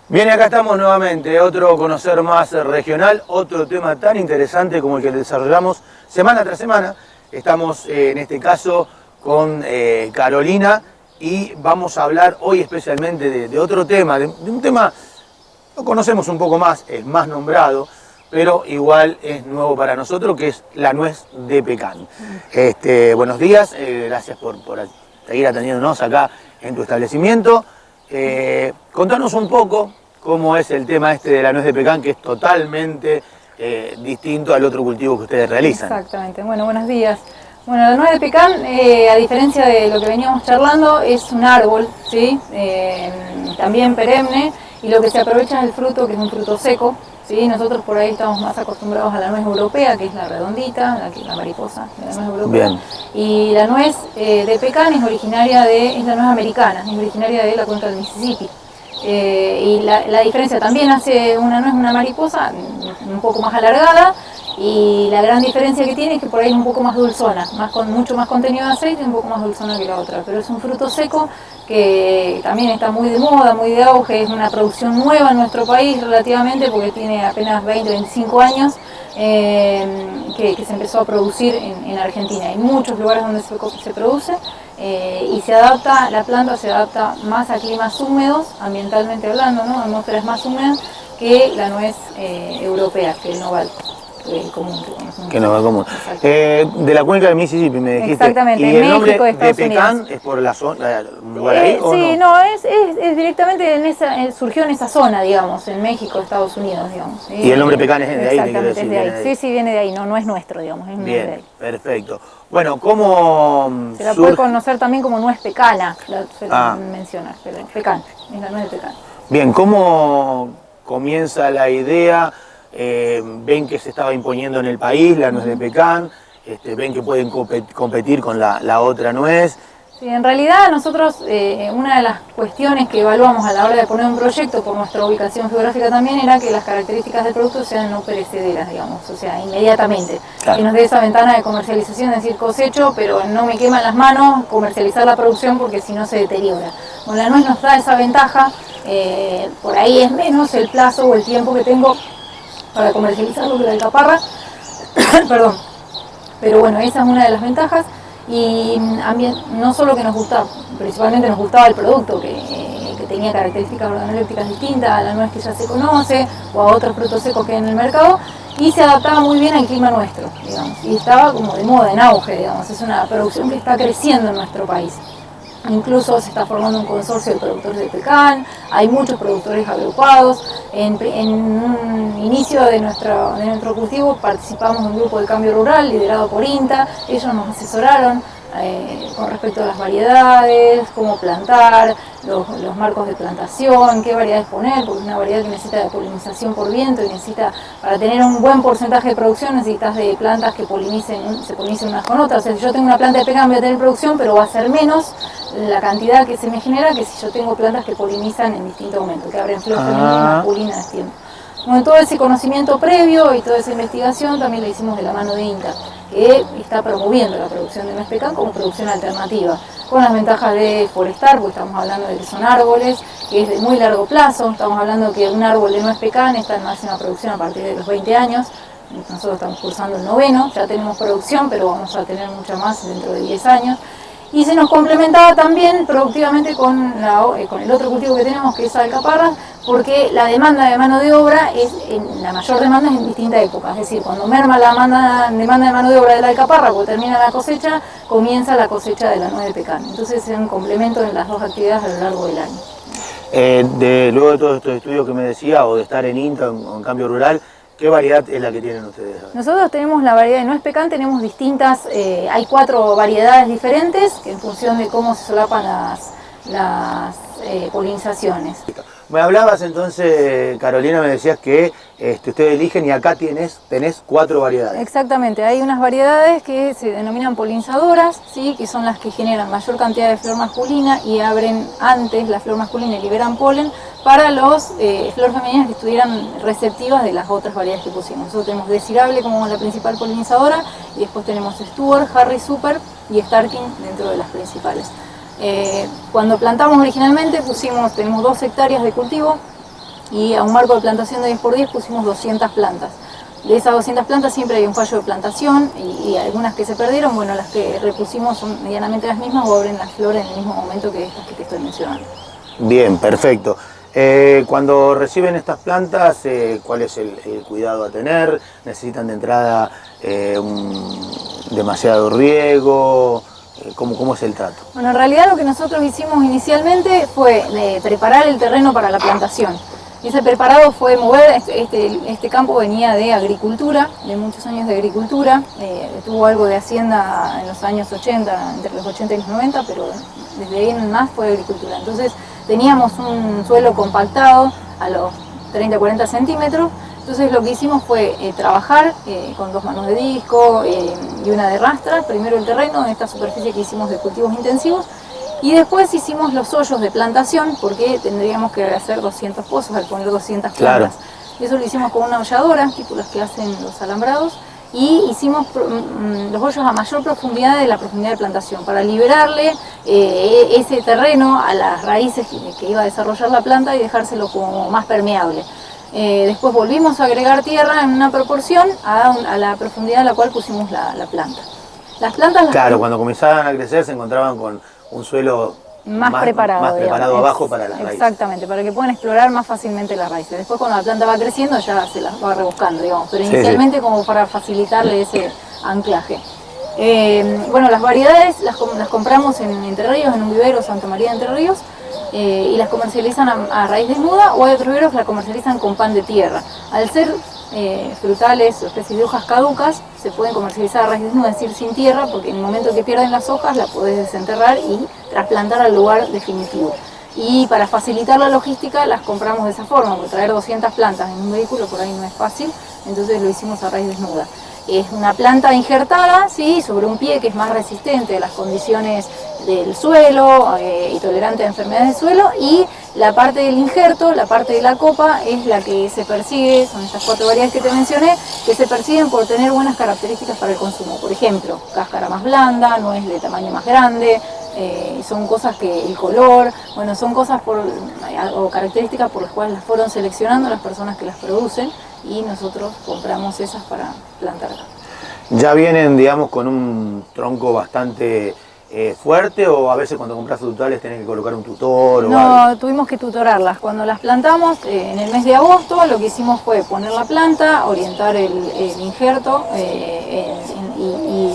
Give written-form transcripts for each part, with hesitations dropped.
Bien, acá estamos nuevamente, otro conocer más regional, otro tema tan interesante como el que desarrollamos semana tras semana. Estamos en este caso con Carolina y vamos a hablar hoy especialmente de otro tema, de un tema lo conocemos un poco más, es más nombrado, pero igual es nuevo para nosotros, que es la nuez de pecan. Buenos días, gracias por seguir atendiéndonos acá en tu establecimiento. Contanos un poco cómo es el tema de la nuez de pecan, que es totalmente distinto al otro cultivo que ustedes realizan. Exactamente. Bueno, buenos días. Bueno, la nuez de pecan, a diferencia de lo que veníamos charlando, es un árbol, ¿sí? También perenne, y lo que se aprovecha es el fruto, que es un fruto seco, ¿sí? Nosotros por ahí estamos más acostumbrados a la nuez europea, que es la redondita, la mariposa de la nuez europea. Bien. Y la nuez de pecan es la nuez americana, es originaria de la cuenca del Mississippi. Y la diferencia también hace una nuez, una mariposa, un poco más alargada, y la gran diferencia que tiene es que por ahí es un poco más dulzona, mucho más contenido de aceite y un poco más dulzona que la otra. Pero es un fruto seco que también está muy de moda, muy de auge, es una producción nueva en nuestro país relativamente, porque tiene apenas 20, 25 años que se empezó a producir en Argentina. Hay muchos lugares donde se produce. Y la planta se adapta más a climas húmedos, ambientalmente hablando, ¿no? Atmósferas más húmedas que la nuez europea, que el nogal común. Que nogal común. De la cuenca del Mississippi me dijiste. Exactamente, ¿Y el nombre México, de Estados pecan Unidos. es por la zona, un lugar ahí o sí, no? es directamente surgió en esa zona, digamos, en México, Estados Unidos, digamos. ¿Sí? Y el nombre pecan es de ahí, exactamente, es de ahí. viene de ahí. Sí, viene de ahí, no es nuestro, digamos, es Bien, de ahí. perfecto. Bueno, ¿cómo Se la puede conocer también como nuez pecana, se la menciona, pero pecan, es la nuez de pecan. Bien, ¿cómo comienza la idea? Ven que se estaba imponiendo en el país la nuez de pecan, ven que pueden competir con la otra nuez. Sí, en realidad nosotros, una de las cuestiones que evaluamos a la hora de poner un proyecto por nuestra ubicación geográfica también era que las características del producto sean no perecederas, digamos, o sea, inmediatamente. Claro. Que nos dé esa ventana de comercialización, es decir, cosecho, pero no me queman las manos comercializar la producción porque si no se deteriora. Bueno, la nuez nos da esa ventaja, por ahí es menos el plazo o el tiempo que tengo para comercializarlo que la alcaparra, perdón, pero bueno, esa es una de las ventajas. Y no solo que nos gustaba, principalmente nos gustaba el producto, que tenía características organolépticas distintas a la nuez que ya se conoce o a otros frutos secos que hay en el mercado, y se adaptaba muy bien al clima nuestro, digamos, y estaba como de moda, en auge, digamos. Es una producción que está creciendo en nuestro país. Incluso se está formando un consorcio de productores de pecan, hay muchos productores agrupados. En un inicio de nuestro cultivo participamos en un grupo de cambio rural liderado por INTA. Ellos nos asesoraron con respecto a las variedades, cómo plantar, los marcos de plantación, qué variedades poner, porque es una variedad que necesita de polinización por viento y para tener un buen porcentaje de producción necesitas de plantas que se polinicen unas con otras. O sea, si yo tengo una planta de pecan voy a tener producción, pero va a ser menos la cantidad que se me genera que si yo tengo plantas que polinizan en distinto momento, que abren flor femenina y masculina a tiempo. Bueno, todo ese conocimiento previo y toda esa investigación también la hicimos de la mano de INTA, que está promoviendo la producción de nuez pecan como producción alternativa, con las ventajas de forestar, porque estamos hablando de que son árboles, que es de muy largo plazo. Estamos hablando que un árbol de nuez pecan está en máxima producción a partir de los 20 años, nosotros estamos cursando el 9º, ya tenemos producción, pero vamos a tener mucha más dentro de 10 años. Y se nos complementaba también productivamente con el otro cultivo que tenemos, que es alcaparras, porque la demanda de mano de obra la mayor demanda es en distintas épocas, es decir, cuando merma la demanda de mano de obra de la alcaparra, cuando termina la cosecha, comienza la cosecha de la nuez de pecan. Entonces es un complemento en las dos actividades a lo largo del año. Luego de todos estos estudios que me decía, o de estar en INTA o en Cambio Rural, ¿qué variedad es la que tienen ustedes? Nosotros tenemos la variedad de nuez pecan, tenemos distintas, hay 4 variedades diferentes, que en función de cómo se solapan las polinizaciones. Me hablabas entonces, Carolina, me decías que ustedes eligen y acá tenés 4 variedades. Exactamente, hay unas variedades que se denominan polinizadoras, ¿sí? Que son las que generan mayor cantidad de flor masculina y abren antes la flor masculina y liberan polen para las flores femeninas que estuvieran receptivas de las otras variedades que pusimos. Nosotros tenemos Desirable como la principal polinizadora y después tenemos Stuart, Harry Super y Starking dentro de las principales. Cuando plantamos originalmente tenemos 2 hectáreas de cultivo y a un marco de plantación de 10 por 10 pusimos 200 plantas. De esas 200 plantas siempre hay un fallo de plantación y algunas que se perdieron, bueno, las que repusimos son medianamente las mismas o abren las flores en el mismo momento que estas que te estoy mencionando. Bien, perfecto. Cuando reciben estas plantas, ¿cuál es el cuidado a tener? ¿Necesitan de entrada demasiado riego? ¿Cómo es el trato? Bueno, en realidad lo que nosotros hicimos inicialmente fue preparar el terreno para la plantación. Y ese preparado fue mover, este campo venía de agricultura, de muchos años de agricultura, tuvo algo de hacienda en los años 80, entre los 80 y los 90, pero desde ahí en más fue agricultura. Entonces teníamos un suelo compactado a los 30-40 centímetros. Entonces lo que hicimos fue trabajar con 2 manos de disco y una de rastra, primero el terreno en esta superficie que hicimos de cultivos intensivos y después hicimos los hoyos de plantación porque tendríamos que hacer 200 pozos al poner 200 plantas. Claro. Eso lo hicimos con una holladora, tipo las que hacen los alambrados, y hicimos los hoyos a mayor profundidad de la profundidad de plantación para liberarle ese terreno a las raíces que iba a desarrollar la planta y dejárselo como más permeable. Después volvimos a agregar tierra en una proporción a la profundidad a la cual pusimos la planta. Las plantas... Claro, cuando comenzaban a crecer se encontraban con un suelo más preparado abajo para las raíces. Exactamente, para que puedan explorar más fácilmente las raíces. Después cuando la planta va creciendo ya se las va rebuscando, digamos, pero inicialmente como para facilitarle ese anclaje. Bueno, las variedades las compramos en Entre Ríos, en un vivero Santa María de Entre Ríos, y las comercializan a raíz desnuda, o hay otros viveros que las comercializan con pan de tierra. Al ser frutales o especies de hojas caducas, se pueden comercializar a raíz desnuda, es decir, sin tierra, porque en el momento que pierden las hojas la podés desenterrar y trasplantar al lugar definitivo. Y para facilitar la logística las compramos de esa forma, porque traer 200 plantas en un vehículo por ahí no es fácil, entonces lo hicimos a raíz desnuda. Es una planta injertada, sí, sobre un pie que es más resistente a las condiciones del suelo y tolerante a enfermedades del suelo, y la parte del injerto, la parte de la copa, es la que se persigue, son estas 4 variedades que te mencioné, que se persiguen por tener buenas características para el consumo. Por ejemplo, cáscara más blanda, nuez de tamaño más grande, son cosas que el color, bueno, son cosas o características por las cuales las fueron seleccionando las personas que las producen, y nosotros compramos esas para plantar acá. ¿Ya vienen, digamos, con un tronco bastante fuerte, o a veces cuando compras frutales tenés que colocar un tutor o No, algo? tuvimos que tutorarlas. Cuando las plantamos en el mes de agosto, lo que hicimos fue poner la planta, orientar el injerto y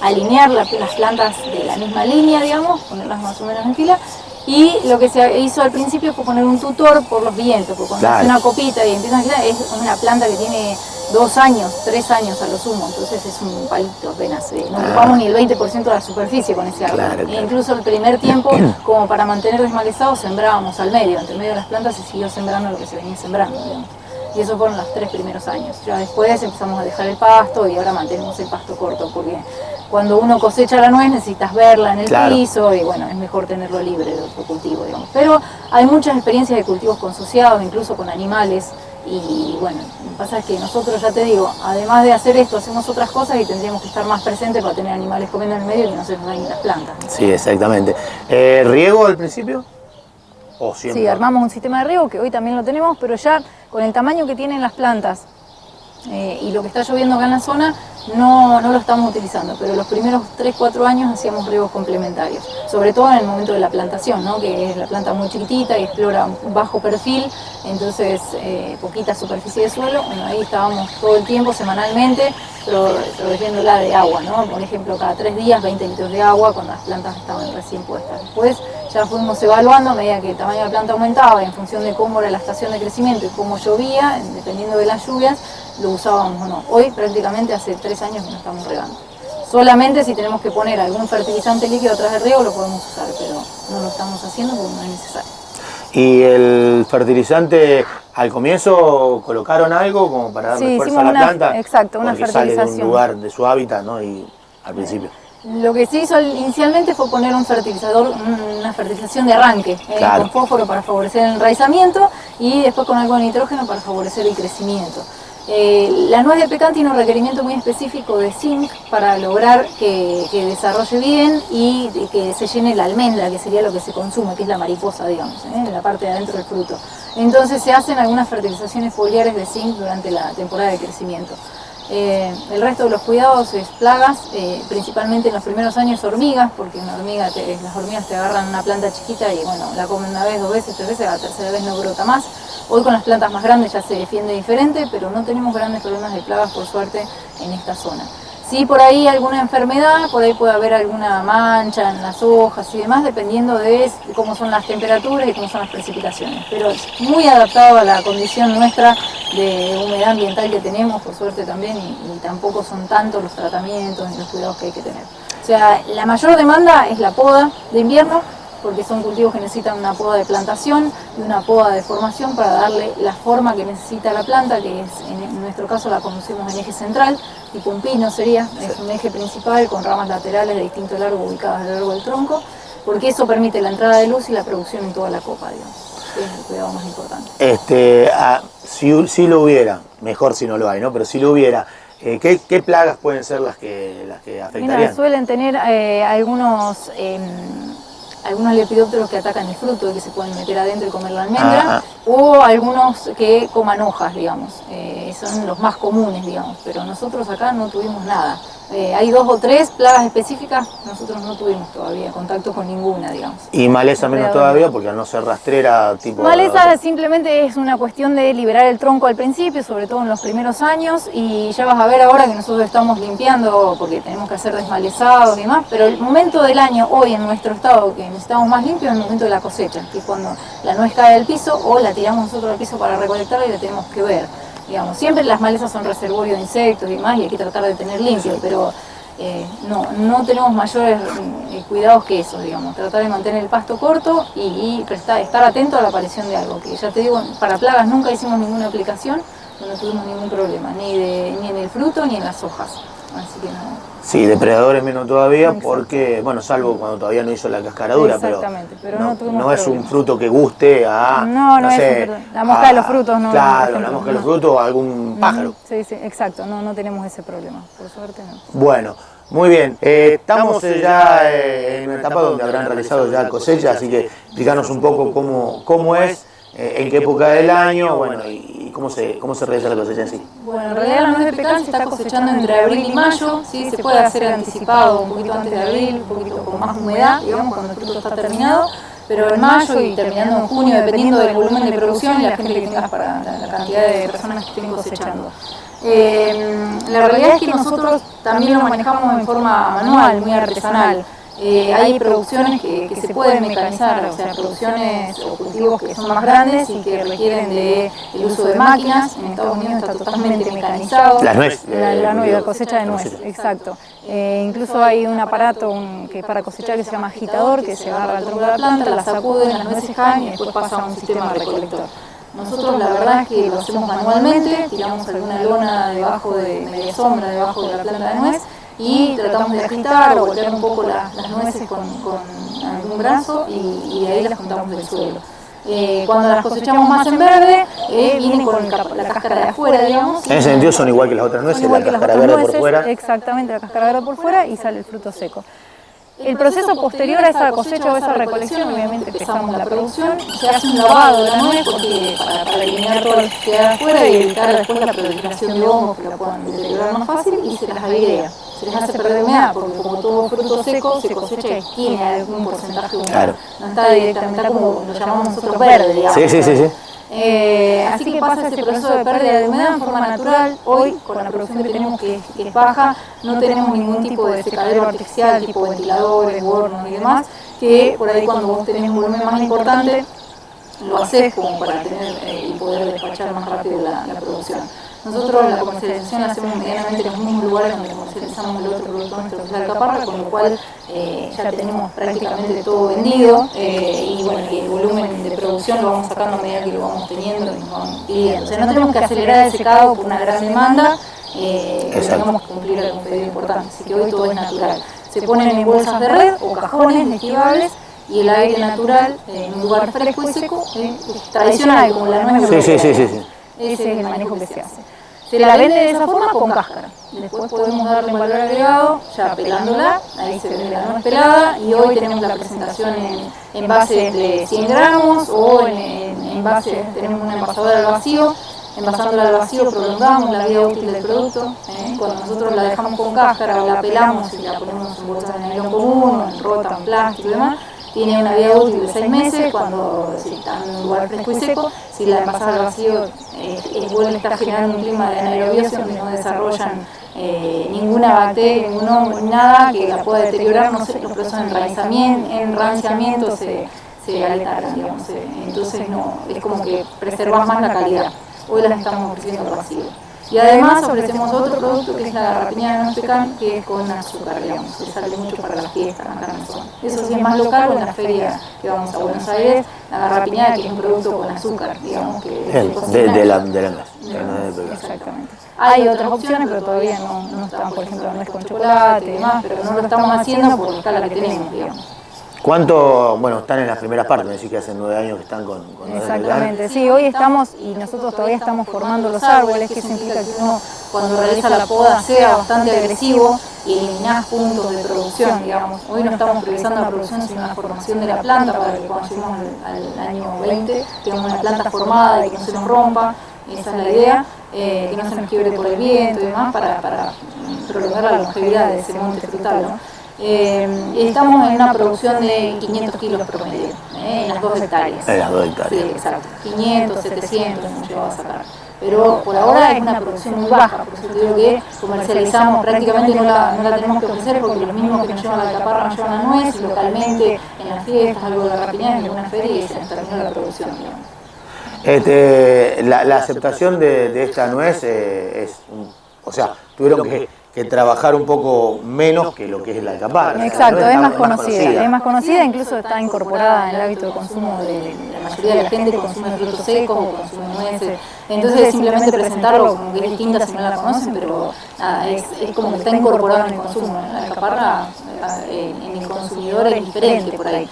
alinear las plantas de la misma línea, digamos, ponerlas más o menos en fila. Y lo que se hizo al principio fue poner un tutor por los vientos, porque cuando hace una copita y empiezan a girar, es una planta que tiene 2 años, 3 años a lo sumo, entonces es un palito apenas, no ocupamos ni el 20% de la superficie con ese árbol. Claro. Incluso el primer tiempo, como para mantener desmalezado, sembrábamos al medio, entre medio de las plantas se siguió sembrando lo que se venía sembrando, digamos. Y eso fueron los 3 primeros años. Ya después empezamos a dejar el pasto y ahora mantenemos el pasto corto, porque cuando uno cosecha la nuez necesitas verla en el piso y bueno, es mejor tenerlo libre de otro cultivo, digamos. Pero hay muchas experiencias de cultivos consociados, incluso con animales, y bueno, lo que pasa es que nosotros, ya te digo, además de hacer esto, hacemos otras cosas y tendríamos que estar más presentes para tener animales comiendo en el medio y que no se nos dañen las plantas, ¿no? Sí, exactamente. ¿Riego al principio? ¿O siempre? Sí, armamos un sistema de riego que hoy también lo tenemos, pero ya con el tamaño que tienen las plantas y lo que está lloviendo acá en la zona, no lo estamos utilizando, pero los primeros 3-4 años hacíamos riegos complementarios, sobre todo en el momento de la plantación, ¿no? Que es la planta muy chiquitita y explora bajo perfil, entonces poquita superficie de suelo. Bueno, ahí estábamos todo el tiempo, semanalmente, protegiéndola de agua, ¿no? Por ejemplo, cada 3 días 20 litros de agua cuando las plantas estaban recién puestas. Después ya fuimos evaluando a medida que el tamaño de la planta aumentaba y en función de cómo era la estación de crecimiento y cómo llovía, dependiendo de las lluvias, lo usábamos o no. Hoy prácticamente hace 3 años que no estamos regando. Solamente si tenemos que poner algún fertilizante líquido atrás del riego lo podemos usar, pero no lo estamos haciendo porque no es necesario. ¿Y el fertilizante al comienzo colocaron algo como para darle fuerza a la planta? Exacto, una porque fertilización. Sale de un lugar de su hábitat, ¿no? Y al principio. Lo que se hizo inicialmente fue poner un fertilizador, una fertilización de arranque, claro, con fósforo para favorecer el enraizamiento y después con algo de nitrógeno para favorecer el crecimiento. La nuez de pecan tiene un requerimiento muy específico de zinc para lograr que desarrolle bien y que se llene la almendra, que sería lo que se consume, que es la mariposa, digamos, en la parte de adentro del fruto. Entonces se hacen algunas fertilizaciones foliares de zinc durante la temporada de crecimiento. El resto de los cuidados es plagas, principalmente en los primeros años hormigas, porque las hormigas te agarran una planta chiquita y bueno, la comen una vez, 2 veces, 3 veces, a la tercera vez no brota más. Hoy con las plantas más grandes ya se defiende diferente, pero no tenemos grandes problemas de plagas por suerte en esta zona. Sí, por ahí alguna enfermedad, por ahí puede haber alguna mancha en las hojas y demás, dependiendo de cómo son las temperaturas y cómo son las precipitaciones. Pero es muy adaptado a la condición nuestra de humedad ambiental que tenemos, por suerte también, y tampoco son tantos los tratamientos y los cuidados que hay que tener. O sea, la mayor demanda es la poda de invierno, porque son cultivos que necesitan una poda de plantación y una poda de formación para darle la forma que necesita la planta, que es, en nuestro caso la conducimos en eje central, tipo un pino sería, es un eje principal con ramas laterales de distinto largo ubicadas a lo largo del tronco, porque eso permite la entrada de luz y la producción en toda la copa, digamos, que es el cuidado más importante. Si lo hubiera, mejor si no lo hay, ¿no? Pero si lo hubiera, ¿qué plagas pueden ser las que afectarían? Mira, suelen tener algunos lepidópteros que atacan el fruto y que se pueden meter adentro y comer la almendra, o algunos que coman hojas, digamos, son los más comunes, digamos, pero nosotros acá no tuvimos nada. Hay 2 o 3 plagas específicas, nosotros no tuvimos todavía contacto con ninguna, digamos. Y maleza menos todavía, porque al no ser rastrera, tipo... Maleza simplemente es una cuestión de liberar el tronco al principio, sobre todo en los primeros años, y ya vas a ver ahora que nosotros estamos limpiando, porque tenemos que hacer desmalezados y demás, pero el momento del año, hoy en nuestro estado, que necesitamos más limpio, es el momento de la cosecha, que es cuando la nuez cae al piso o la tiramos nosotros al piso para recolectarla y la tenemos que ver. Digamos, siempre las malezas son reservorio de insectos y demás y hay que tratar de tener limpio, pero no tenemos mayores cuidados que eso, digamos, tratar de mantener el pasto corto y estar atento a la aparición de algo, que ya te digo, para plagas nunca hicimos ninguna aplicación, no tuvimos ningún problema, ni en el fruto ni en las hojas, así que no. Sí, depredadores menos todavía. Exacto. Porque, bueno, salvo cuando todavía no hizo la cascaradura, pero no es un fruto que guste a, no sé, es la mosca de los frutos, ¿no? Claro, la mosca de los frutos o algún pájaro. Sí, exacto, no tenemos ese problema, por suerte no. Bueno, muy bien, estamos ya en una etapa donde habrán realizado ya cosecha, así que explícanos un poco cómo es, en qué época del año, bueno, y cómo se realiza la cosecha en sí. Bueno, en realidad la nuez de pecan se está cosechando entre abril y mayo, ¿sí? Se puede hacer anticipado un poquito antes de abril, un poquito con más humedad, digamos, cuando el fruto está terminado, pero en mayo y terminando en junio, dependiendo del volumen de producción y la gente que tengas para la cantidad de personas que estén cosechando. La realidad es que nosotros también lo manejamos en forma manual, muy artesanal. Hay producciones que se pueden mecanizar, o sea, producciones o cultivos que son más grandes y que requieren del uso de máquinas. En Estados Unidos está totalmente mecanizado. La nuez. La cosecha de nuez, exacto. Incluso hay un aparato que para cosechar que se llama agitador, que se agarra al tronco de la planta, la sacuden, las nueces caen y después pasa a un sistema recolector. Nosotros la verdad es que lo hacemos manualmente, tiramos alguna lona debajo de media sombra, debajo de la planta de nuez, y tratamos de agitar o golpear un poco las nueces con algún brazo y de ahí las juntamos del suelo. Cuando las cosechamos más en verde, vienen con la cáscara de afuera, digamos. En ese sentido son igual que las otras nueces, la cáscara verde por fuera. Exactamente, la cáscara verde por fuera y sale el fruto seco. El proceso posterior a esa cosecha o esa recolección, obviamente empezamos la producción, se hace un lavado de la nuez porque, para eliminar todo lo que queda afuera y evitar después la proliferación de hongos que la puedan deteriorar más fácil, y se las airea. Se les hace perder humedad porque como todo fruto seco se cosecha y tiene algún porcentaje de humedad. Claro. No está directamente, está como lo llamamos nosotros verde, digamos. Sí. Así que pasa ese proceso de pérdida de humedad en forma natural. Hoy, con la producción que tenemos que es baja, no tenemos ningún tipo de secadero artificial, tipo ventiladores, hornos y demás, que por ahí cuando vos tenés un volumen más importante, lo haces como para tener y poder despachar más rápido la producción. Nosotros la comercialización la hacemos medianamente en los mismos lugares donde comercializamos el otro producto nuestro, que es la alcaparra, con lo cual ya tenemos prácticamente todo vendido y bueno, y el volumen de producción lo vamos sacando a medida que lo vamos teniendo y nos vamos pidiendo. O sea, no tenemos que acelerar el secado por una gran demanda, pero tenemos que cumplir algún pedido importante, así que hoy todo es natural. Se ponen en bolsas de red o cajones estivables y el aire natural en un lugar fresco y seco es tradicional, como la nuez europea. Sí. Ese es el manejo que se hace. Se la vende de esa forma con cáscara. Después podemos darle un valor agregado, ya pelándola, ahí se vende la nuez pelada, y hoy tenemos la presentación en envases de 100 gramos o en envases, tenemos una envasadora al vacío. Envasándola al vacío prolongamos la vida útil del producto. Cuando nosotros la dejamos con cáscara o la pelamos y la ponemos en bolsas de nylon común o en rota, en plástico y demás, tiene una vida útil de 6 meses cuando está en un lugar fresco y seco. Si la envasas al vacío, igual está generando un clima de anaerobiosis donde no desarrollan ninguna bacteria, ningún hongo, nada que la pueda deteriorar. No sé, los procesos de enranciamiento se alteran, digamos. Entonces es como que preservas más la calidad. Hoy las estamos ofreciendo al vacío. Y además ofrecemos otro producto que es la garrapiñada de nuez pecan, que es con azúcar, digamos, que sale mucho para las fiestas acá en la zona. Eso sí es más local, o en la feria que vamos a Buenos Aires, la garrapiñada, que es un producto con azúcar, digamos, que de la nuez. Exactamente. Hay otras opciones, pero todavía no están, por ejemplo, la nuez con chocolate y demás, pero no lo estamos haciendo por la escala que tenemos, digamos. ¿Cuánto, bueno, están en las primeras partes? Me decís que hace 9 años que están con Exactamente, sí, hoy estamos, y nosotros todavía estamos formando los árboles, que eso implica que uno cuando realiza la poda sea bastante agresivo y eliminás puntos de producción, digamos. Hoy no estamos priorizando la producción, sino la formación de la planta para que cuando lleguemos al año 20 tengamos una planta formada y que no se nos rompa. Esa es la idea, que no se nos quiebre por el viento y demás para prolongar la longevidad de ese monte frutal, ¿no? Estamos en una producción de 500 kilos promedio, en las 2 hectáreas. En las 2 hectáreas. Sí, exacto. 500, 700 hemos llegado a sacar. Pero por ahora es una producción muy baja, por eso te digo que comercializamos, prácticamente no la tenemos que ofrecer porque los mismos que nos llevan la alcaparra nos llevan la nuez, y localmente en las fiestas, algo de garrapiñada, en alguna feria, y se nos terminó la producción, digamos. La aceptación de esta nuez o sea, tuvieron que trabajar un poco menos que lo que es la alcaparra. Exacto, es más conocida, incluso está incorporada en el hábito de consumo de la mayoría de la gente que consume frutos secos o consume nueces. Entonces simplemente presentarlo como que es distinta si no la conocen, pero nada, es como que está incorporado en el consumo. La alcaparra en el consumidor es diferente por ahí.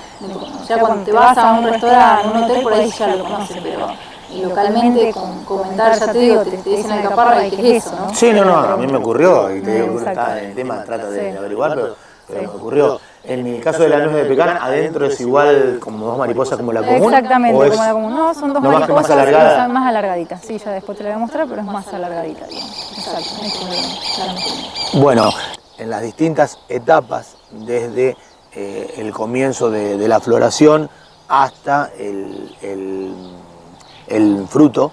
O sea, cuando te vas a un restaurante, a un hotel, por ahí ya lo conocen, pero y localmente comentar, ya te digo, te dicen alcaparra y qué es eso, ¿no? Sí, no, a mí me ocurrió, y te digo que uno está en el tema, trata de averiguar, pero me ocurrió. En el caso de la nuez de pecan, adentro es igual como 2 mariposas como la común. Exactamente, como la común. No, son 2 mariposas más alargadas. Más alargaditas. Sí, ya después te la voy a mostrar, pero es más alargadita, digamos. Exacto. Bueno, en las distintas etapas, desde el comienzo de la floración hasta el fruto,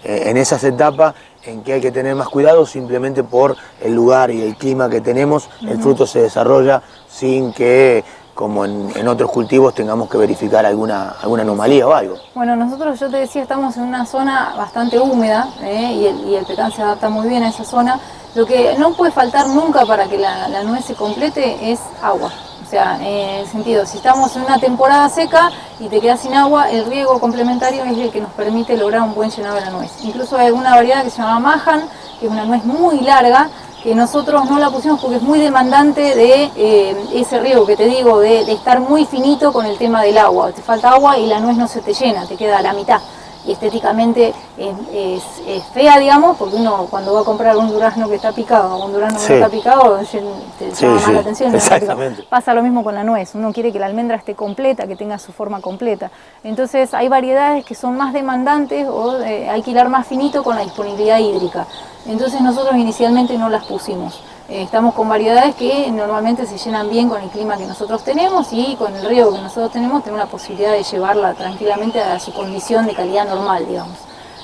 en esas etapas en que hay que tener más cuidado simplemente por el lugar y el clima que tenemos, el fruto se desarrolla sin que, como en otros cultivos, tengamos que verificar alguna anomalía o algo. Bueno, nosotros, yo te decía, estamos en una zona bastante húmeda, y el pecan se adapta muy bien a esa zona. Lo que no puede faltar nunca para que la nuez se complete es agua. O sea, en el sentido, si estamos en una temporada seca y te quedas sin agua, el riego complementario es el que nos permite lograr un buen llenado de la nuez. Incluso hay una variedad que se llama Mahan, que es una nuez muy larga, que nosotros no la pusimos porque es muy demandante de ese riego que te digo, de estar muy finito con el tema del agua. Te falta agua y la nuez no se te llena, te queda a la mitad. y estéticamente es fea, digamos, porque uno cuando va a comprar un durazno que está picado o un durazno que no está picado, te llama más la atención. Exactamente. Pasa lo mismo con la nuez, uno quiere que la almendra esté completa, que tenga su forma completa. Entonces hay variedades que son más demandantes o hay que hilar más finito con la disponibilidad hídrica. Entonces nosotros inicialmente no las pusimos. Estamos con variedades que normalmente se llenan bien con el clima que nosotros tenemos y con el riego que nosotros tenemos la posibilidad de llevarla tranquilamente a su condición de calidad normal, digamos.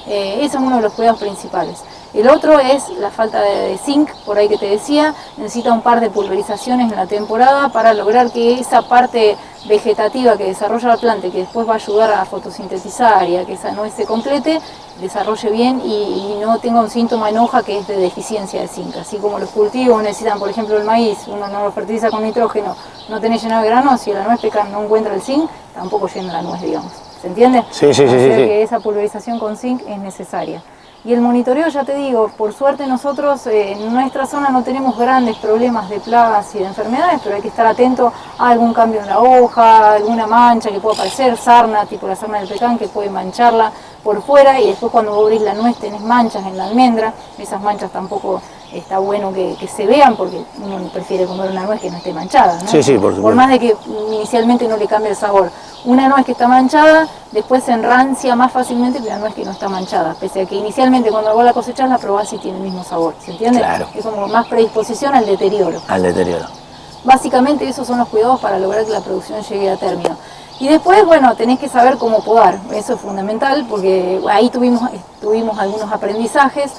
Ese es uno de los cuidados principales. El otro es la falta de zinc, por ahí que te decía, necesita un par de pulverizaciones en la temporada para lograr que esa parte vegetativa que desarrolla la planta y que después va a ayudar a fotosintetizar y a que esa nuez se complete, desarrolle bien y no tenga un síntoma en hoja que es de deficiencia de zinc. Así como los cultivos necesitan, por ejemplo, el maíz, uno no lo fertiliza con nitrógeno, no tenés llenado de granos, si la nuez pecan no encuentra el zinc, tampoco llena la nuez, digamos. ¿Se entiende? Sí. Que esa pulverización con zinc es necesaria. Y el monitoreo, ya te digo, por suerte nosotros en nuestra zona no tenemos grandes problemas de plagas y de enfermedades, pero hay que estar atento a algún cambio en la hoja, alguna mancha que pueda aparecer, sarna, tipo la sarna del pecán, que puede mancharla por fuera, y después cuando vos abrís la nuez tenés manchas en la almendra. Esas manchas tampoco está bueno que se vean, porque uno prefiere comer una nuez que no esté manchada, ¿no? Sí, por supuesto. Por más de que inicialmente no le cambie el sabor. Una nuez que está manchada, después se enrancia más fácilmente que una nuez que no está manchada, pese a que inicialmente cuando vos la cosechás la probás y tiene el mismo sabor, ¿se entiende? Claro. Es como más predisposición al deterioro. Al deterioro. Básicamente esos son los cuidados para lograr que la producción llegue a término. Y después, bueno, tenés que saber cómo podar, eso es fundamental, porque ahí tuvimos algunos aprendizajes.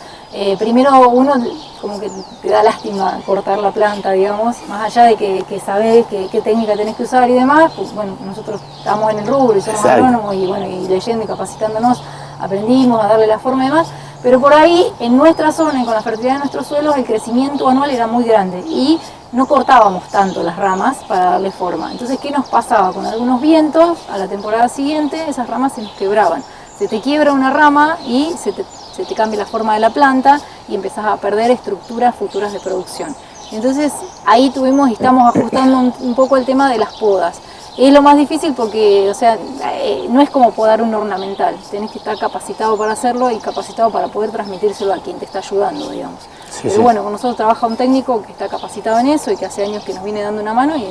Primero uno como que te da lástima cortar la planta, digamos, más allá de que sabés qué técnica tenés que usar y demás, pues bueno, nosotros estamos en el rubro y somos agrónomos y bueno, y leyendo y capacitándonos aprendimos a darle la forma y demás, pero por ahí en nuestra zona y con la fertilidad de nuestros suelos el crecimiento anual era muy grande y no cortábamos tanto las ramas para darle forma. Entonces, ¿qué nos pasaba? Con algunos vientos, a la temporada siguiente esas ramas se nos quebraban. Se te quiebra una rama y se te cambia la forma de la planta y empezás a perder estructuras futuras de producción. Entonces ahí tuvimos y estamos ajustando un poco el tema de las podas. Es lo más difícil porque, o sea, no es como podar un ornamental, tenés que estar capacitado para hacerlo y capacitado para poder transmitírselo a quien te está ayudando, digamos. Pero bueno, con nosotros trabaja un técnico que está capacitado en eso y que hace años que nos viene dando una mano y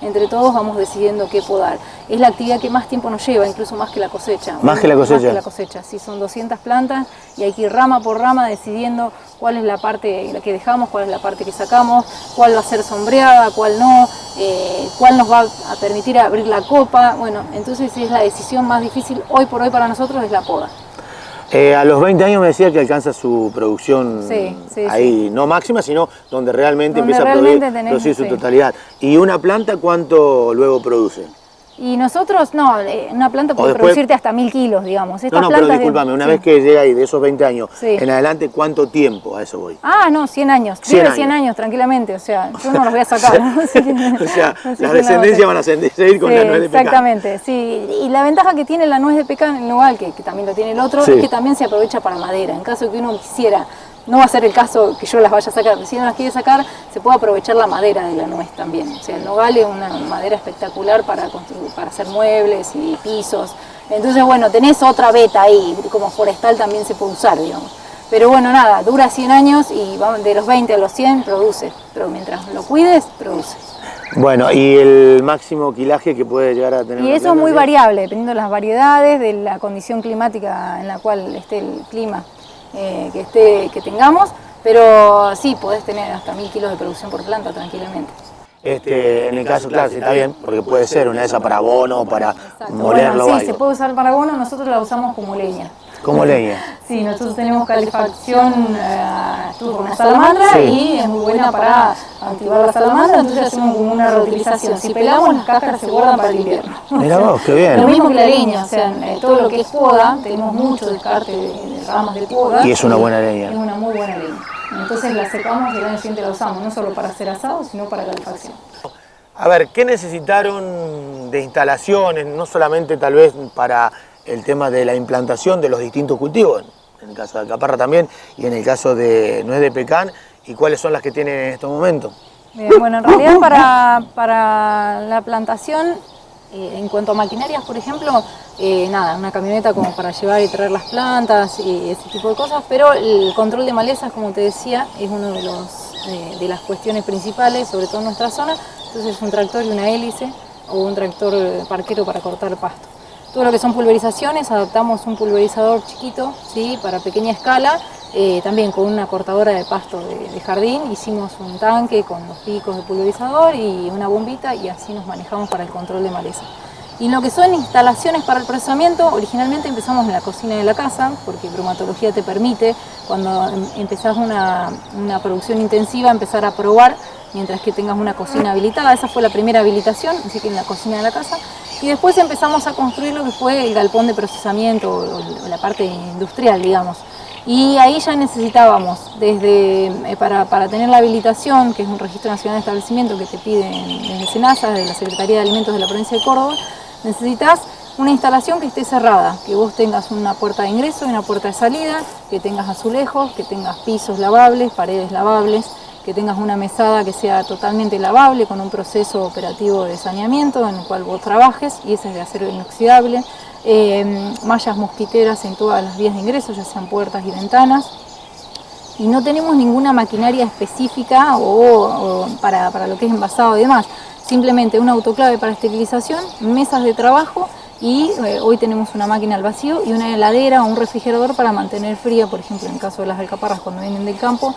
entre todos vamos decidiendo qué podar. Es la actividad que más tiempo nos lleva, incluso más que la cosecha. ¿Más que la cosecha? Más que la cosecha, sí, son 200 plantas y hay que ir rama por rama decidiendo cuál es la parte que dejamos, cuál es la parte que sacamos, cuál va a ser sombreada, cuál no, cuál nos va a permitir abrir la copa. Bueno, entonces es la decisión más difícil hoy por hoy para nosotros, es la poda. A los 20 años me decía que alcanza su producción ahí, no máxima, sino donde realmente empieza a producir su totalidad. ¿Y una planta cuánto luego produce? Y nosotros, no, una planta puede producirte hasta 1000 kilos, digamos. Estas pero discúlpame, una vez que llega ahí de esos 20 años en adelante, ¿cuánto tiempo? A eso voy. Ah, no, 100 años. 100 años, tranquilamente, o sea, yo no los voy a sacar. O sea, las descendencias van a seguir con la nuez de pecan. Exactamente, sí. Y la ventaja que tiene la nuez de pecan, el nogal, que también lo tiene el otro, es que también se aprovecha para madera. En caso de que uno quisiera, no va a ser el caso que yo las vaya a sacar, si uno las quiere sacar, se puede aprovechar la madera de la nuez también. O sea, el nogal es una madera espectacular para hacer muebles y pisos. Entonces, bueno, tenés otra beta ahí, como forestal también se puede usar, digamos. Pero bueno, nada, dura 100 años y de los 20 a los 100 produce, pero mientras lo cuides, produce. Bueno, ¿y el máximo quilaje que puede llegar a tener? Y eso es muy variable, dependiendo de las variedades, de la condición climática en la cual esté el clima que tengamos, pero sí, podés tener hasta 1000 kilos de producción por planta tranquilamente. En el caso, claro, sí, está bien, porque puede ser una de esas para abono, para molerlo. Bueno, sí, se puede usar para abono, nosotros la usamos como leña. ¿Como leña? Sí, nosotros tenemos calefacción con una salamandra y es muy buena para activar la salamandra, entonces hacemos como una reutilización. Si pelamos, las cáscaras se guardan para el invierno. Mirá vos, qué bien. Lo mismo que la leña, o sea, todo lo que es poda, tenemos mucho descarte de ramas de poda. Y es una buena leña. Es una muy buena leña. Entonces la secamos y el año siguiente la usamos, no solo para hacer asado, sino para calefacción. A ver, ¿qué necesitaron de instalaciones, no solamente tal vez para el tema de la implantación de los distintos cultivos, en el caso de alcaparra también, y en el caso de nuez de pecan, y cuáles son las que tienen en estos momentos? Bien, bueno, en realidad para la plantación En cuanto a maquinarias, por ejemplo, nada, una camioneta como para llevar y traer las plantas y ese tipo de cosas, pero el control de malezas, como te decía, es uno de las cuestiones principales, sobre todo en nuestra zona. Entonces un tractor y una hélice o un tractor parquero para cortar pasto. Todo lo que son pulverizaciones, adaptamos un pulverizador chiquito, ¿sí? Para pequeña escala, también con una cortadora de pasto de jardín, hicimos un tanque con los picos de pulverizador y una bombita y así nos manejamos para el control de maleza. Y en lo que son instalaciones para el procesamiento, originalmente empezamos en la cocina de la casa, porque bromatología te permite, cuando empezás una producción intensiva, empezar a probar mientras que tengas una cocina habilitada. Esa fue la primera habilitación, así que en la cocina de la casa. Y después empezamos a construir lo que fue el galpón de procesamiento, o la parte industrial, digamos. Y ahí ya necesitábamos, para tener la habilitación, que es un registro nacional de establecimiento que te piden desde SENASA, de la Secretaría de Alimentos de la provincia de Córdoba, necesitas una instalación que esté cerrada, que vos tengas una puerta de ingreso y una puerta de salida, que tengas azulejos, que tengas pisos lavables, paredes lavables, que tengas una mesada que sea totalmente lavable con un proceso operativo de saneamiento en el cual vos trabajes, y ese es de acero inoxidable, mallas mosquiteras en todas las vías de ingreso, ya sean puertas y ventanas. Y no tenemos ninguna maquinaria específica para lo que es envasado y demás, simplemente un autoclave para esterilización, mesas de trabajo. Y hoy tenemos una máquina al vacío y una heladera o un refrigerador para mantener fría, por ejemplo, en el caso de las alcaparras cuando vienen del campo,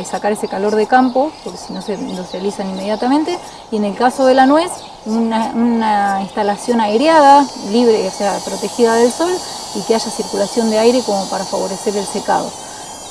sacar ese calor de campo, porque si no se industrializan inmediatamente. Y en el caso de la nuez, una instalación aireada, libre, o sea, protegida del sol, y que haya circulación de aire como para favorecer el secado.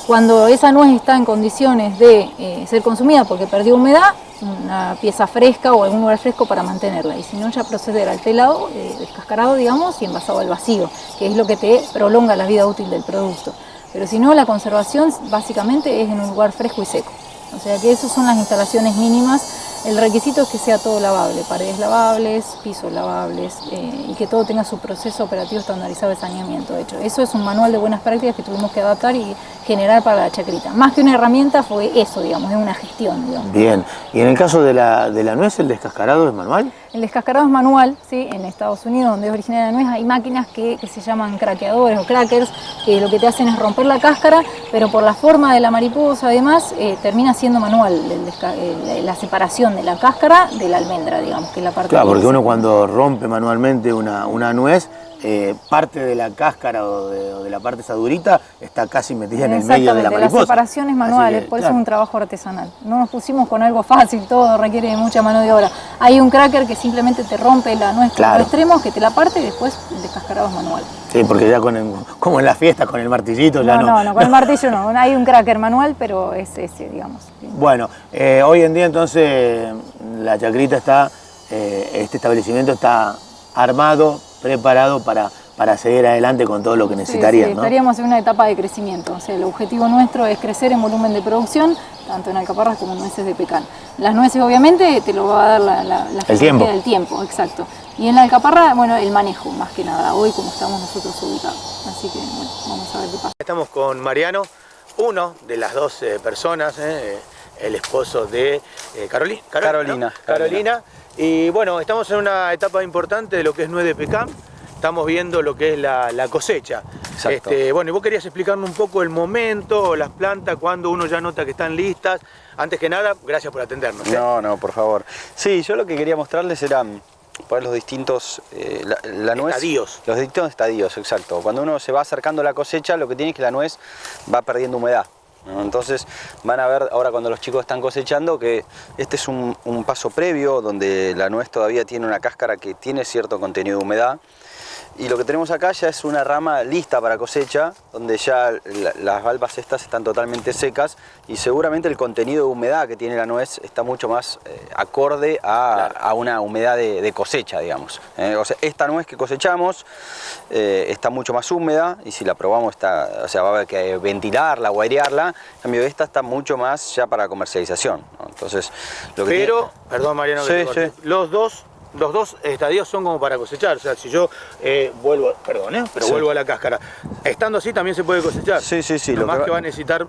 Cuando esa nuez está en condiciones de ser consumida porque perdió humedad, una pieza fresca o algún lugar fresco para mantenerla. Y si no, ya proceder al pelado, descascarado, digamos, y envasado al vacío, que es lo que te prolonga la vida útil del producto. Pero si no, la conservación básicamente es en un lugar fresco y seco. O sea que esas son las instalaciones mínimas. El requisito es que sea todo lavable, paredes lavables, pisos lavables, y que todo tenga su proceso operativo estandarizado de saneamiento. De hecho, eso es un manual de buenas prácticas que tuvimos que adaptar y generar para la chacrita. Más que una herramienta fue eso, digamos, es una gestión, digamos. Bien, y en el caso de la nuez, ¿el descascarado es manual? El descascarado es manual, ¿sí? En Estados Unidos, donde es originaria la nuez, hay máquinas que se llaman craqueadores o crackers, que lo que te hacen es romper la cáscara, pero por la forma de la mariposa además, termina siendo manual la separación de la cáscara de la almendra, digamos, que es la parte. Claro, porque uno cuando rompe manualmente una nuez, parte de la cáscara o de la parte esa durita está casi metida en el medio de la mariposa. La separación es manual, por eso es un trabajo artesanal. No nos pusimos con algo fácil, todo requiere mucha mano de obra. Hay un cracker que simplemente te rompe la nuez con los extremos, que te la parte y después el descascarado es manual. Sí, porque ya como en las fiestas con el martillito ya no. No, con el martillo no. Hay un cracker manual, pero es ese, digamos. Bueno, hoy en día entonces la chacrita está, este establecimiento está armado, preparado para seguir adelante con todo lo que necesitarían, sí, ¿no? Estaríamos en una etapa de crecimiento. O sea, el objetivo nuestro es crecer en volumen de producción, tanto en alcaparras como en nueces de pecan. Las nueces obviamente te lo va a dar el tiempo. Del tiempo, exacto. Y en la alcaparra, bueno, el manejo más que nada, hoy como estamos nosotros ubicados. Así que, bueno, vamos a ver qué pasa. Estamos con Mariano, uno de las dos personas, el esposo de Carolina. Y bueno, estamos en una etapa importante de lo que es nuez de pecan. Estamos viendo lo que es la cosecha. Exacto. Bueno, y vos querías explicarme un poco el momento, las plantas, cuando uno ya nota que están listas. Antes que nada, gracias por atendernos. No, por favor. Sí, yo lo que quería mostrarles eran los distintos la nuez, estadios. Los distintos estadios, exacto. Cuando uno se va acercando a la cosecha, lo que tiene es que la nuez va perdiendo humedad, ¿no? Entonces van a ver ahora cuando los chicos están cosechando que este es un paso previo donde la nuez todavía tiene una cáscara que tiene cierto contenido de humedad. Y lo que tenemos acá ya es una rama lista para cosecha, donde ya las valvas estas están totalmente secas y seguramente el contenido de humedad que tiene la nuez está mucho más acorde a una humedad de cosecha, digamos. O sea, esta nuez que cosechamos está mucho más húmeda y si la probamos va a haber que ventilarla o airearla. En cambio esta está mucho más ya para comercialización, ¿no? Entonces, perdón Mariano, sí. Los dos estadios son como para cosechar, o sea, si yo vuelvo a la cáscara, estando así también se puede cosechar. Sí. Lo más que va a necesitar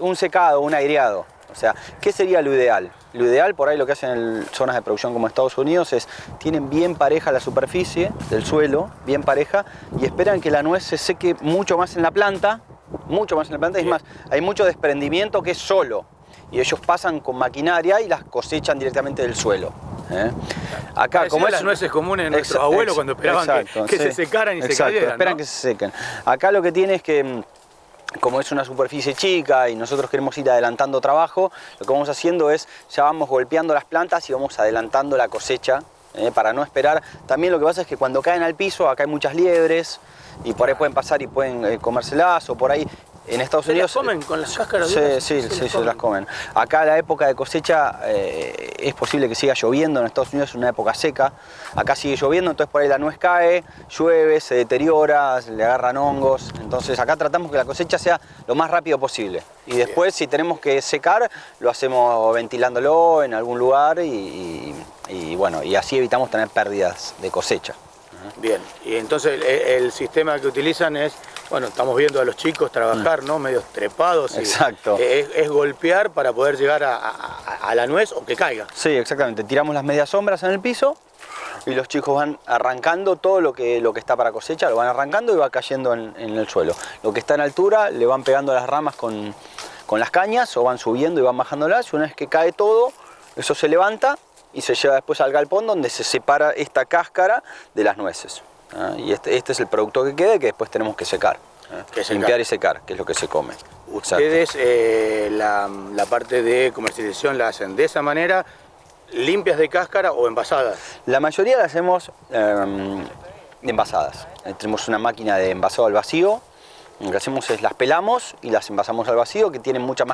un secado, un aireado. O sea, ¿qué sería lo ideal? Lo ideal por ahí lo que hacen en zonas de producción como Estados Unidos es tienen bien pareja la superficie del suelo, bien pareja, y esperan que la nuez se seque mucho más en la planta, es más, hay mucho desprendimiento que es solo, y ellos pasan con maquinaria y las cosechan directamente del suelo. Acá, como las nueces comunes de nuestros abuelos cuando esperaban que se secaran y se cayeran, esperan ¿no? que se sequen. Acá lo que tiene es que, como es una superficie chica y nosotros queremos ir adelantando trabajo, lo que vamos haciendo es, ya vamos golpeando las plantas y vamos adelantando la cosecha, para no esperar. También lo que pasa es que cuando caen al piso, acá hay muchas liebres y por ahí pueden pasar y pueden comérselas, o por ahí en Estados Unidos... ¿Se las comen con las cáscaras? Sí, se las comen. Acá la época de cosecha es posible que siga lloviendo, en Estados Unidos es una época seca, acá sigue lloviendo, entonces por ahí la nuez cae, llueve, se deteriora, le agarran hongos, entonces acá tratamos que la cosecha sea lo más rápido posible. Y después, si tenemos que secar, lo hacemos ventilándolo en algún lugar y bueno, y así evitamos tener pérdidas de cosecha. Bien, y entonces el sistema que utilizan es, bueno, estamos viendo a los chicos trabajar, ¿no? Medios trepados. Exacto. Es golpear para poder llegar a la nuez o que caiga. Sí, exactamente. Tiramos las medias sombras en el piso y los chicos van arrancando todo lo que está para cosecha, lo van arrancando y va cayendo en el suelo. Lo que está en altura le van pegando las ramas con las cañas o van subiendo y van bajándolas, y una vez que cae todo, eso se levanta y se lleva después al galpón donde se separa esta cáscara de las nueces. Y este es el producto que queda y que después tenemos que secar. Limpiar y secar, que es lo que se come. Ustedes la parte de comercialización la hacen de esa manera, limpias de cáscara o envasadas. La mayoría las hacemos envasadas. Tenemos una máquina de envasado al vacío. Lo que hacemos es las pelamos y las envasamos al vacío, que tienen mucha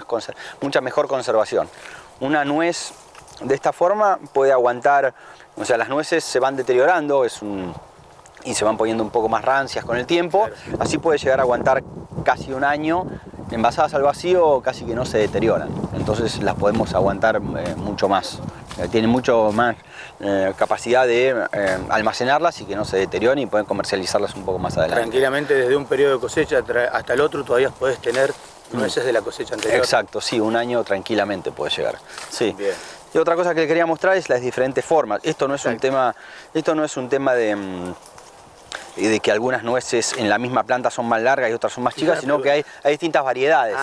mejor conservación. Una nuez de esta forma puede aguantar, o sea, las nueces se van deteriorando, y se van poniendo un poco más rancias con el tiempo. Así puede llegar a aguantar casi un año. Envasadas al vacío casi que no se deterioran, entonces las podemos aguantar mucho más. Tienen mucho más capacidad de almacenarlas y que no se deterioren, y pueden comercializarlas un poco más adelante. Tranquilamente, desde un periodo de cosecha hasta el otro todavía puedes tener nueces de la cosecha anterior. Exacto, sí, un año tranquilamente puede llegar. Sí. Bien. Y otra cosa que le quería mostrar es las diferentes formas. Esto no es un tema de que algunas nueces en la misma planta son más largas y otras son más chicas, sino que hay distintas variedades.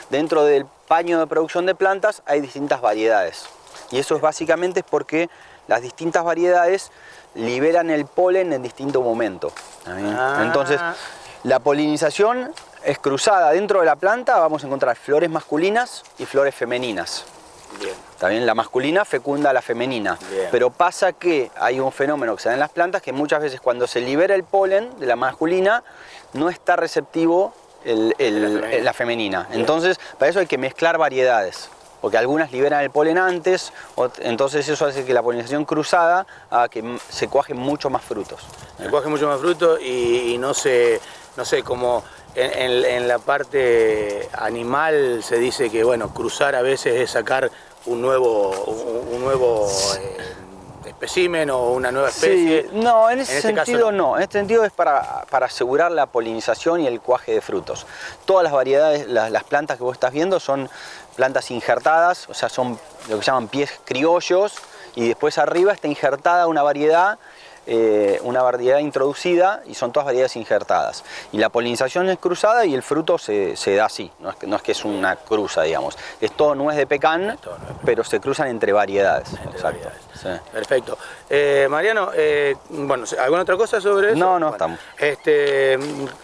Dentro del paño de producción de plantas hay distintas variedades. Y eso es básicamente porque las distintas variedades liberan el polen en distinto momento. Entonces, la polinización es cruzada. Dentro de la planta vamos a encontrar flores masculinas y flores femeninas. Bien. También la masculina fecunda a la femenina. Bien. Pero pasa que hay un fenómeno que se da en las plantas, que muchas veces cuando se libera el polen de la masculina no está receptivo la femenina. Bien. Entonces, para eso hay que mezclar variedades, porque algunas liberan el polen antes, entonces eso hace que la polinización cruzada haga que se cuajen mucho más frutos. Se cuaje mucho más fruto y no sé, como en la parte animal se dice que, bueno, cruzar a veces es sacar un nuevo espécimen o una nueva especie. Sí, no, en ese este sentido caso no. En este sentido es para asegurar la polinización y el cuaje de frutos. Todas las variedades, las plantas que vos estás viendo son plantas injertadas, o sea, son lo que llaman pies criollos, y después arriba está injertada una variedad introducida, y son todas variedades injertadas. Y la polinización es cruzada y el fruto se da así, no es que es una cruza, digamos. Es todo nuez de pecan, pero se cruzan entre variedades. Exacto. Sí. Perfecto. Mariano, bueno, ¿alguna otra cosa sobre eso? No, bueno, estamos.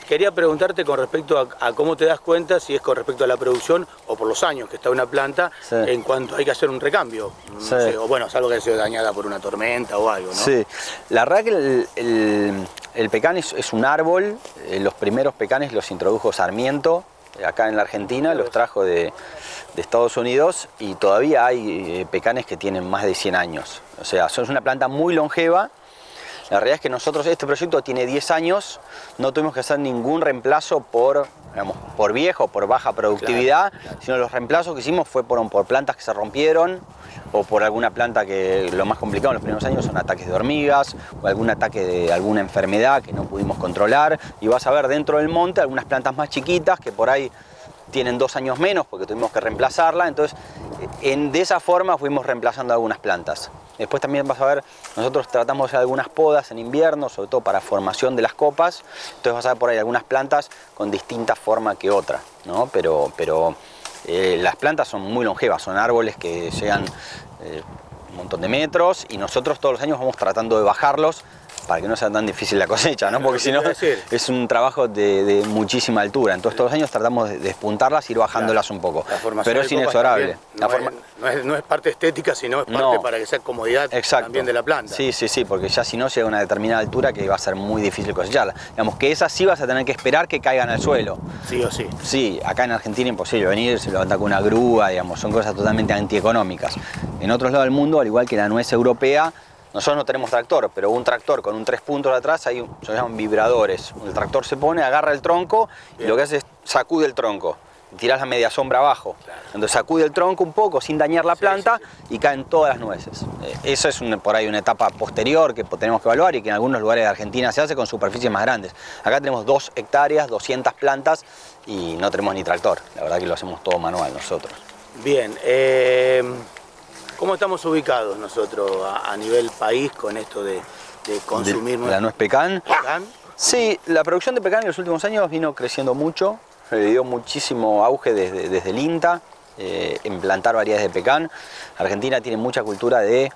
Quería preguntarte con respecto a cómo te das cuenta, si es con respecto a la producción o por los años que está una planta, sí, en cuanto hay que hacer un recambio. Sí. No sé, o bueno, salvo que haya sido dañada por una tormenta o algo, ¿no? Sí, la verdad que el pecan es un árbol. Los primeros pecanes los introdujo Sarmiento acá en la Argentina, los trajo de Estados Unidos, y todavía hay pecanes que tienen más de 100 años. O sea, es una planta muy longeva. La realidad es que nosotros, este proyecto tiene 10 años, no tuvimos que hacer ningún reemplazo por viejo, por baja productividad, claro. Sino los reemplazos que hicimos fue por plantas que se rompieron, o por alguna planta que lo más complicado en los primeros años son ataques de hormigas, o algún ataque de alguna enfermedad que no pudimos controlar. Y vas a ver dentro del monte algunas plantas más chiquitas que por ahí tienen 2 años menos porque tuvimos que reemplazarla. Entonces de esa forma fuimos reemplazando algunas plantas. Después también vas a ver, nosotros tratamos de hacer algunas podas en invierno, sobre todo para formación de las copas. Entonces vas a ver por ahí algunas plantas con distinta forma que otra, ¿no? Pero las plantas son muy longevas, son árboles que llegan un montón de metros y nosotros todos los años vamos tratando de bajarlos para que no sea tan difícil la cosecha, ¿no? Porque si no es un trabajo de muchísima altura. Entonces todos los años tratamos de despuntarlas y ir bajándolas un poco. Pero es inexorable. No es parte estética, sino es parte para que sea comodidad también de la planta. Sí, porque ya si no llega a una determinada altura que va a ser muy difícil cosecharla. Digamos que esas sí vas a tener que esperar que caigan al suelo. Sí o sí. Sí, acá en Argentina imposible venir, se levanta con una grúa, digamos, son cosas totalmente antieconómicas. En otros lados del mundo, al igual que la nuez europea, nosotros no tenemos tractor, pero un tractor con un 3 puntos atrás, se llaman vibradores. El tractor se pone, agarra el tronco y lo que hace es sacude el tronco. Y tirás la media sombra abajo. Entonces sacude el tronco un poco sin dañar la planta y caen todas las nueces. Eso es por ahí una etapa posterior que tenemos que evaluar y que en algunos lugares de Argentina se hace con superficies más grandes. Acá tenemos 2 hectáreas, 200 plantas y no tenemos ni tractor. La verdad que lo hacemos todo manual nosotros. Bien. ¿Cómo estamos ubicados nosotros a nivel país con esto de consumir la nuez pecan? Sí, la producción de pecan en los últimos años vino creciendo mucho, le dio muchísimo auge desde el INTA, en plantar variedades de pecan. Argentina tiene mucha cultura de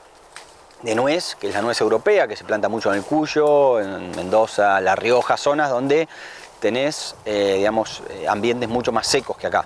nuez, que es la nuez europea, que se planta mucho en el Cuyo, en Mendoza, La Rioja, zonas donde tenés ambientes mucho más secos que acá.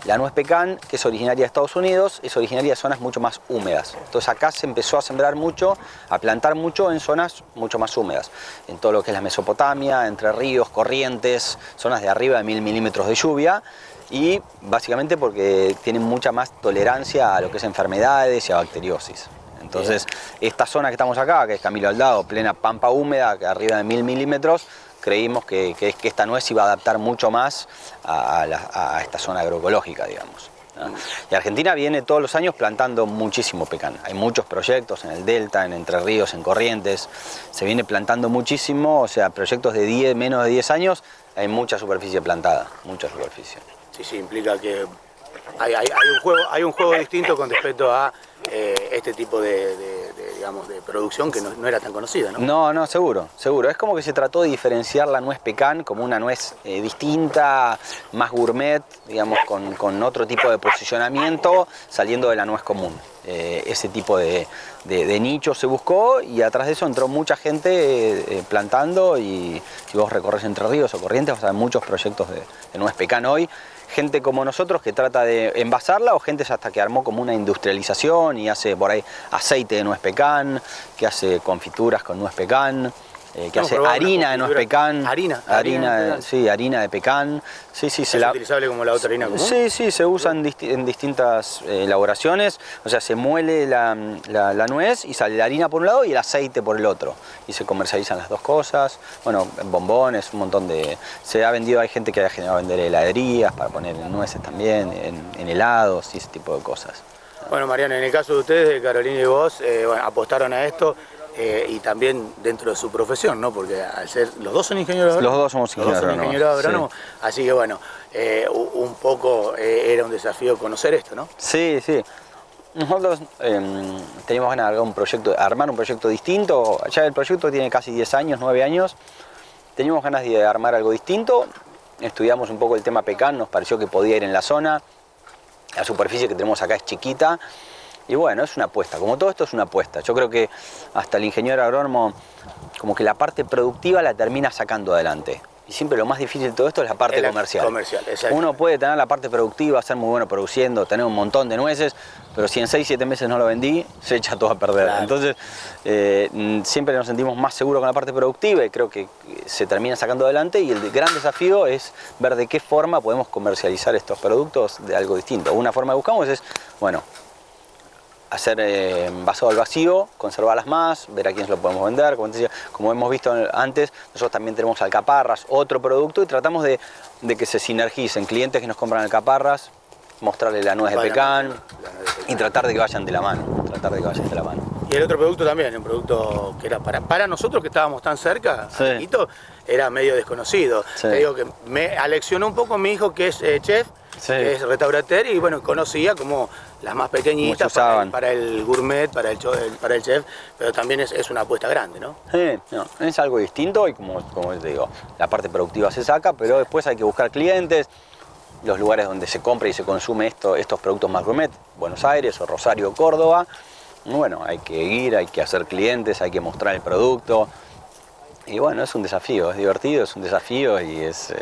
La nuez pecan, que es originaria de Estados Unidos, es originaria de zonas mucho más húmedas. Entonces acá se empezó a sembrar mucho, a plantar mucho en zonas mucho más húmedas. En todo lo que es la Mesopotamia, Entre Ríos, Corrientes, zonas de arriba de 1000 milímetros de lluvia. Y básicamente porque tienen mucha más tolerancia a lo que es enfermedades y a bacteriosis. Entonces esta zona que estamos acá, que es Camilo Aldao, plena pampa húmeda, que arriba de 1000 milímetros, creímos que esta nuez iba a adaptar mucho más a esta zona agroecológica, digamos, ¿no? Y Argentina viene todos los años plantando muchísimo pecan. Hay muchos proyectos en el Delta, en Entre Ríos, en Corrientes. Se viene plantando muchísimo, o sea, proyectos de menos de 10 años, hay mucha superficie plantada, mucha superficie. Sí, implica que hay un juego distinto con respecto a este tipo de producción que no era tan conocida, ¿no? No, seguro. Es como que se trató de diferenciar la nuez pecan como una nuez distinta, más gourmet, digamos, con otro tipo de posicionamiento, saliendo de la nuez común. Ese tipo de nicho se buscó y atrás de eso entró mucha gente plantando y si vos recorres Entre Ríos o Corrientes vas a ver muchos proyectos de nuez pecan hoy. Gente como nosotros que trata de envasarla o gente hasta que armó como una industrialización y hace por ahí aceite de nuez pecan, que hace confituras con nuez pecan, que hace harina de nuez pecan. Harina de pecan. Sí, ¿Es utilizable como la otra harina común? Sí, se usa en distintas elaboraciones. O sea, se muele la nuez y sale la harina por un lado y el aceite por el otro. Y se comercializan las dos cosas. Bueno, bombones, un montón de... Se ha vendido, hay gente que ha generado vender heladerías para poner nueces también, en helados y ese tipo de cosas. Bueno, Mariano, en el caso de ustedes, de Carolina y vos, apostaron a esto. Y también dentro de su profesión, ¿no? Porque al ser, los dos son ingenieros agrónomos. Los dos somos ingenieros agrónomos. Sí. Así que bueno, un poco era un desafío conocer esto, ¿no? Sí. Nosotros teníamos ganas de armar un proyecto distinto. Ya el proyecto tiene casi 10 años, 9 años. Teníamos ganas de armar algo distinto. Estudiamos un poco el tema pecan, nos pareció que podía ir en la zona. La superficie que tenemos acá es chiquita. Y bueno, es una apuesta, como todo esto es una apuesta. Yo creo que hasta el ingeniero agrónomo, como que la parte productiva la termina sacando adelante. Y siempre lo más difícil de todo esto es la parte comercial. Uno puede tener la parte productiva, ser muy bueno produciendo, tener un montón de nueces, pero si en 6-7 meses no lo vendí, se echa todo a perder. Claro. Entonces, siempre nos sentimos más seguros con la parte productiva y creo que se termina sacando adelante y el gran desafío es ver de qué forma podemos comercializar estos productos de algo distinto. Una forma que buscamos es, bueno, hacer envasado al vacío, conservarlas más, ver a quién se lo podemos vender. Como hemos visto antes, nosotros también tenemos alcaparras, otro producto, y tratamos de que se sinergicen clientes que nos compran alcaparras, mostrarle la nuez de pecan y tratar de que vayan de la mano. Y el otro producto también, un producto que era para nosotros que estábamos tan cerca, era medio desconocido. Sí. Te digo que me aleccionó un poco mi hijo que es chef, que es restaurateur y bueno, conocía cómo las más pequeñitas para el gourmet, para el chef, pero también es una apuesta grande, ¿no? No, es algo distinto y como te digo, la parte productiva se saca, pero después hay que buscar clientes, los lugares donde se compra y se consume estos productos más gourmet, Buenos Aires o Rosario o Córdoba. Bueno, hay que ir, hay que hacer clientes, hay que mostrar el producto. Y bueno, es un desafío, es divertido, es un desafío y es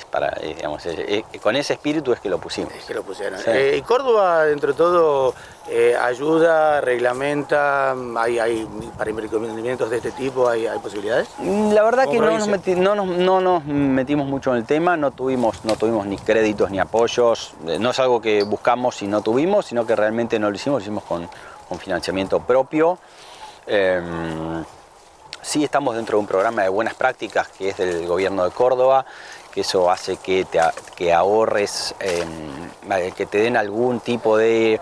para, digamos, con ese espíritu es que lo pusimos. Es que lo pusieron. Sí. Y Córdoba, dentro de todo, ayuda, reglamenta, hay para emprendimientos de este tipo, hay posibilidades. La verdad que no nos metimos mucho en el tema, no tuvimos ni créditos ni apoyos, no es algo que buscamos y no tuvimos, sino que realmente no lo hicimos con financiamiento propio. Sí estamos dentro de un programa de buenas prácticas que es del gobierno de Córdoba, que eso hace que ahorres, que te den algún tipo de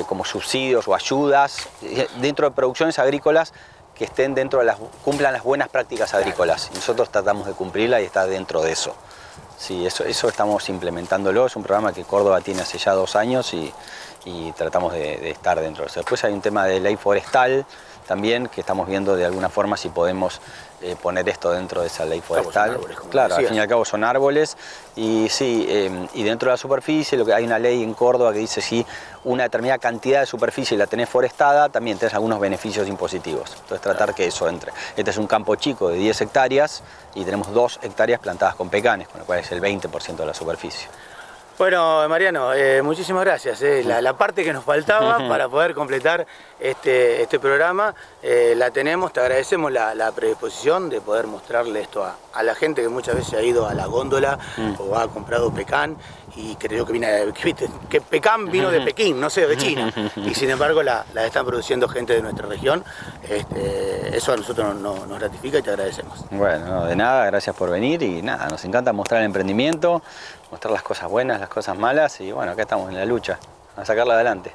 como subsidios o ayudas dentro de producciones agrícolas que estén cumplan las buenas prácticas agrícolas. Y nosotros tratamos de cumplirla y está dentro de eso. Sí, eso estamos implementándolo, es un programa que Córdoba tiene hace ya 2 años y tratamos de estar dentro de eso. Después hay un tema de ley forestal también, que estamos viendo de alguna forma si podemos poner esto dentro de esa ley forestal. Claro, al fin y al cabo son árboles y sí, y dentro de la superficie hay una ley en Córdoba que dice si una determinada cantidad de superficie la tenés forestada, también tenés algunos beneficios impositivos. Entonces tratar que eso entre. Este es un campo chico de 10 hectáreas y tenemos 2 hectáreas plantadas con pecanes, con lo cual es el 20% de la superficie. Bueno, Mariano, muchísimas gracias. La parte que nos faltaba para poder completar este programa la tenemos. Te agradecemos la predisposición de poder mostrarle esto a la gente que muchas veces ha ido a la góndola o ha comprado pecan y creyó que pecan vino de Pekín, no sé, de China. Y sin embargo la están produciendo gente de nuestra región. Eso a nosotros nos gratifica y te agradecemos. Bueno, no, de nada, gracias por venir y nada, nos encanta mostrar el emprendimiento, mostrar las cosas buenas, las cosas malas y bueno, acá estamos en la lucha, a sacarla adelante.